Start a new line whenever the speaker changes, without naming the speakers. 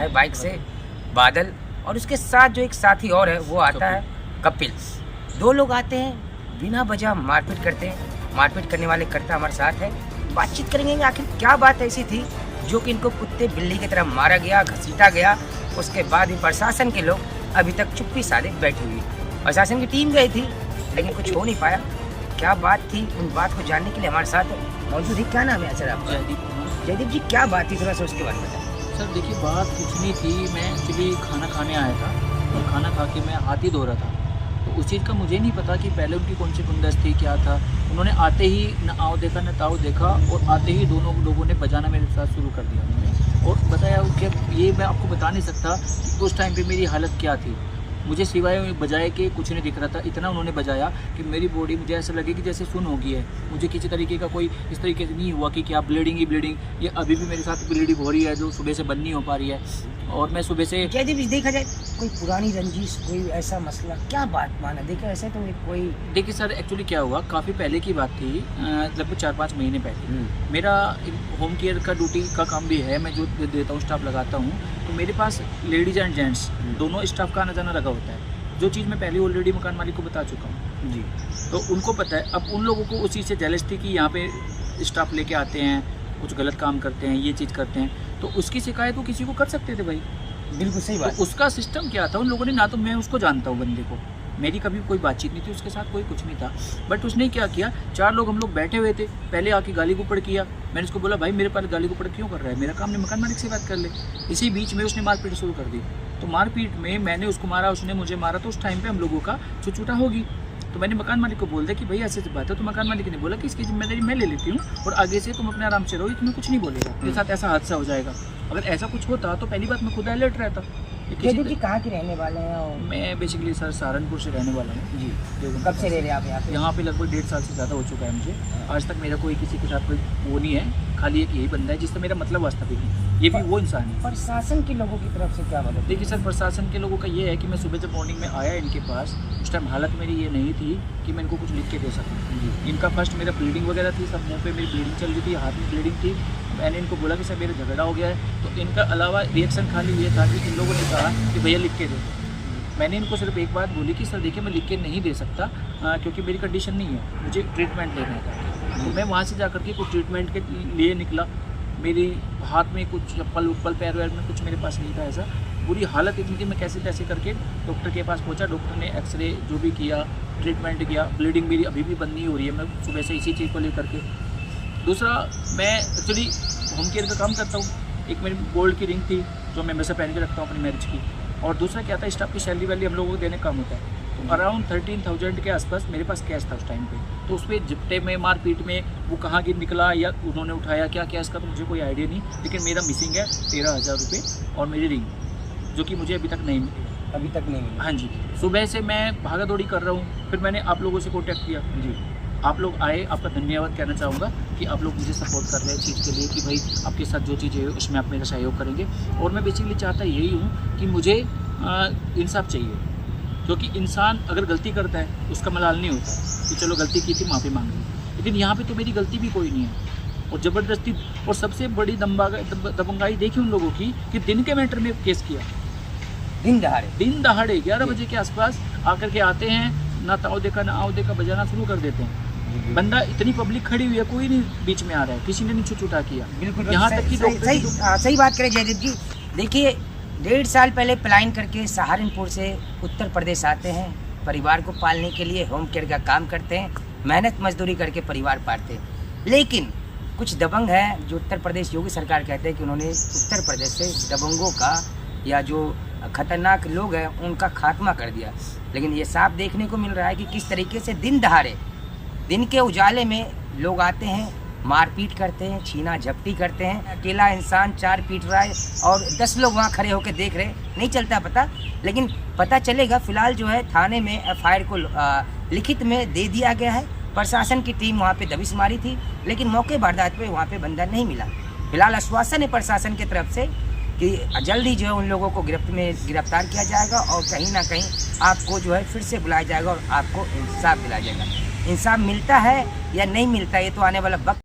है बाइक से बादल, और उसके साथ जो एक साथी और है वो आता है कपिल। 2 लोग आते हैं, बिना वजह मारपीट करते हैं। मारपीट करने वाले करता हमारे साथ है। बातचीत करेंगे आखिर क्या बात ऐसी थी जो कि इनको कुत्ते बिल्ली की तरह मारा गया, घसीटा गया। उसके बाद भी प्रशासन के लोग अभी तक चुप्पी साधे बैठी हुई। प्रशासन की टीम गई थी लेकिन कुछ हो नहीं पाया। क्या बात थी, उन बात को जानने के लिए हमारे साथ मौजूद है। क्या नाम है सर आपका? जयदीप जी, क्या बात थी, थोड़ा सा उसके बारे में बताएं।
सर देखिए, बात कुछ नहीं थी। मैं एक्चुअली खाना खाने आया था और खाना खा के मैं हाथ ही धो रहा था। तो उस चीज़ का मुझे नहीं पता कि पहले उनकी कौन सी गुंडस थी, क्या था। उन्होंने आते ही न आओ देखा न ताओ देखा, और आते ही दोनों लोगों ने बजाना मेरे साथ शुरू कर दिया उन्होंने। और बताया कि ये मैं आपको बता नहीं सकता कि उस टाइम पे मेरी हालत क्या थी। मुझे सिवाय बजाए के कुछ नहीं दिख रहा था। इतना उन्होंने बजाया कि मेरी बॉडी मुझे ऐसा लगे कि जैसे सुन हो गई है। मुझे किसी तरीके का कोई इस तरीके से नहीं हुआ कि क्या ब्लीडिंग ही ब्लीडिंग। ये अभी भी मेरे साथ ब्लीडिंग हो रही है जो सुबह से बंद नहीं हो पा रही है। और मैं सुबह से
जयदीप देखा जाए कोई पुरानी रंजिश, कोई ऐसा मसला, क्या बात माना देखा ऐसे तो कोई।
देखिए सर, एक्चुअली क्या हुआ, काफ़ी पहले की बात थी, लगभग 4-5 महीने पहले। मेरा होम केयर का ड्यूटी का काम भी है, मैं जो देता हूँ, स्टाफ लगाता हूँ। तो मेरे पास लेडीज एंड जेंट्स दोनों स्टाफ का आना जाना लगा होता है। जो चीज़ मैं पहले ऑलरेडी मकान मालिक को बता चुका हूँ जी, तो उनको पता है। अब उन लोगों को उस चीज़ से जेलस थी कि यहाँ पे स्टाफ लेके आते हैं, कुछ गलत काम करते हैं, ये चीज़ करते हैं। तो उसकी शिकायत वो किसी को कर सकते थे भाई।
बिल्कुल सही बात।
तो उसका सिस्टम क्या था, उन लोगों ने, ना तो मैं उसको जानता हूँ बंदे को, मेरी कभी कोई बातचीत नहीं थी उसके साथ, कोई कुछ नहीं था। बट उसने क्या किया, 4 लोग हम लोग बैठे हुए थे, पहले आके गाली गुपड़ किया। मैंने उसको बोला, भाई मेरे पास गाली गुपड़ क्यों कर रहा है, मेरा काम नहीं, मकान मालिक से बात कर ले। इसी बीच में उसने मारपीट शुरू कर दी। तो मारपीट में मैंने उसको मारा, उसने मुझे मारा। तो उस टाइम पे हम लोगों का छुछूटा होगी। तो मैंने मकान मालिक को बोल दिया कि भाई ऐसे बात है। तो मकान मालिक ने बोला कि इसकी जिम्मेदारी मैं ले लेती हूँ और आगे से तुम अपने आराम से रहो, तुम्हें कुछ नहीं बोलेगा, मेरे साथ ऐसा हादसा हो जाएगा। अगर ऐसा कुछ होता तो पहली बात मैं खुद अलर्ट रहता।
जयदीप जी कहाँ के रहने वाले हैं? और
मैं बेसिकली सर सहारनपुर से रहने वाला हूँ जी।
कब से रह रहे हैं आप यहाँ पे?
यहाँ पे लगभग 1.5 साल से ज़्यादा हो चुका है मुझे। आज तक मेरा कोई किसी के साथ कोई वो नहीं है, खाली एक यही बंदा है जिससे मेरा मतलब वास्तविक है। ये भी वो इंसान है।
प्रशासन के लोगों की तरफ से क्या मदद?
देखिए सर, प्रशासन के लोगों का ये है कि मैं सुबह जब मॉर्निंग में आया इनके पास, उस टाइम हालत मेरी ये नहीं थी कि मैं इनको कुछ लिख के दे सकूँ। इनका फर्स्ट मेरा ब्लीडिंग वगैरह थी, सब मुँह पे मेरी ब्लीडिंग चल रही थी, हाथ में ब्लीडिंग थी। मैंने इनको बोला कि सर मेरा झगड़ा हो गया है। तो इनका अलावा रिएक्शन खाली ये था कि इन लोगों ने कहा कि भैया लिख के दे। मैंने इनको सिर्फ एक बात बोली कि सर देखिए, मैं लिख के नहीं दे सकता क्योंकि मेरी कंडीशन नहीं है, मुझे ट्रीटमेंट लेना था। तो मैं वहाँ से जाकर के कुछ ट्रीटमेंट के लिए निकला। मेरी हाथ में कुछ चप्पल उप्पल, पैर वैर में कुछ मेरे पास नहीं था। ऐसा बुरी हालत इतनी थी, मैं कैसे तैसे करके डॉक्टर के पास पहुँचा। डॉक्टर ने एक्सरे जो भी किया, ट्रीटमेंट किया। ब्लीडिंग मेरी अभी भी बंद नहीं हो रही है। मैं सुबह से इसी चीज़ को लेकर के। दूसरा, मैं एक्चुअली होम केयर का काम करता हूँ। एक मेरी गोल्ड की रिंग थी जो मैं हमेशा पहन के रखता हूँ अपनी मैरिज की। और दूसरा क्या था, स्टाफ की सैलरी वैली हम लोगों को देने काम होता है। तो अराउंड 13,000 के आसपास मेरे पास कैश था उस टाइम पे। तो उस पर झपटे में, मारपीट में वो कहाँ गिर निकला या उन्होंने उठाया क्या क्या, इसका तो मुझे कोई आइडिया नहीं। लेकिन मेरा मिसिंग है 13,000 रुपये और मेरी रिंग, जो कि मुझे अभी तक नहीं मिली।
अभी तक नहीं मिली?
हाँ जी। सुबह से मैं भागा दौड़ी कर रहा हूँ। फिर मैंने आप लोगों से कॉन्टैक्ट किया जी। आप लोग आए, आपका धन्यवाद कहना चाहूँगा कि आप लोग मुझे सपोर्ट कर रहे हैं चीज़ के लिए कि भाई आपके साथ जो चीज़ है उसमें आप मेरा सहयोग करेंगे। और मैं बेसिकली चाहता यही हूँ कि मुझे इंसाफ चाहिए। क्योंकि इंसान अगर गलती करता है उसका मलाल नहीं होता कि चलो गलती की थी, माफ़ी मांग ली। लेकिन यहाँ पे तो मेरी गलती भी कोई नहीं है और ज़बरदस्ती। और सबसे बड़ी दबंगाई देखी उन लोगों की कि दिन के मैटर में केस किया।
दिन दहाड़े
11 बजे के आसपास आकर के आते हैं, ना ताओ देखा ना आओ देखा, बजाना शुरू कर देते हैं। बंदा, इतनी पब्लिक खड़ी हुई है, कोई नहीं बीच में आ रहा है, किसी ने नहीं छुछूटा किया।
बिल्कुल
यहाँ तक कि
सही बात करें जयदीप जी। देखिए, 1.5 साल पहले पलायन करके सहारनपुर से उत्तर प्रदेश आते हैं, परिवार को पालने के लिए होम केयर का काम करते हैं, मेहनत मजदूरी करके परिवार पालते हैं। लेकिन कुछ दबंग है जो उत्तर प्रदेश योगी सरकार कहते हैं कि उन्होंने उत्तर प्रदेश से दबंगों का या जो खतरनाक लोग हैं उनका खात्मा कर दिया। लेकिन ये साफ देखने को मिल रहा है कि किस तरीके से दिन दहाड़े, दिन के उजाले में लोग आते हैं, मारपीट करते हैं, छीना झपटी करते हैं। अकेला इंसान 4 पीट रहा है और 10 लोग वहाँ खड़े होकर देख रहे हैं, नहीं चलता पता। लेकिन पता चलेगा। फिलहाल जो है थाने में एफआईआर को लिखित में दे दिया गया है। प्रशासन की टीम वहाँ पे दबिश मारी थी लेकिन मौके वारदात पे वहाँ पे बंदा नहीं मिला। फिलहाल आश्वासन है प्रशासन की तरफ से कि जल्द ही जो है उन लोगों को गिरफ्तार किया जाएगा और कहीं ना कहीं आपको जो है फिर से बुलाया जाएगा और आपको इंसाफ दिलाया जाएगा। इंसाफ मिलता है या नहीं मिलता, ये तो आने वाला वक्त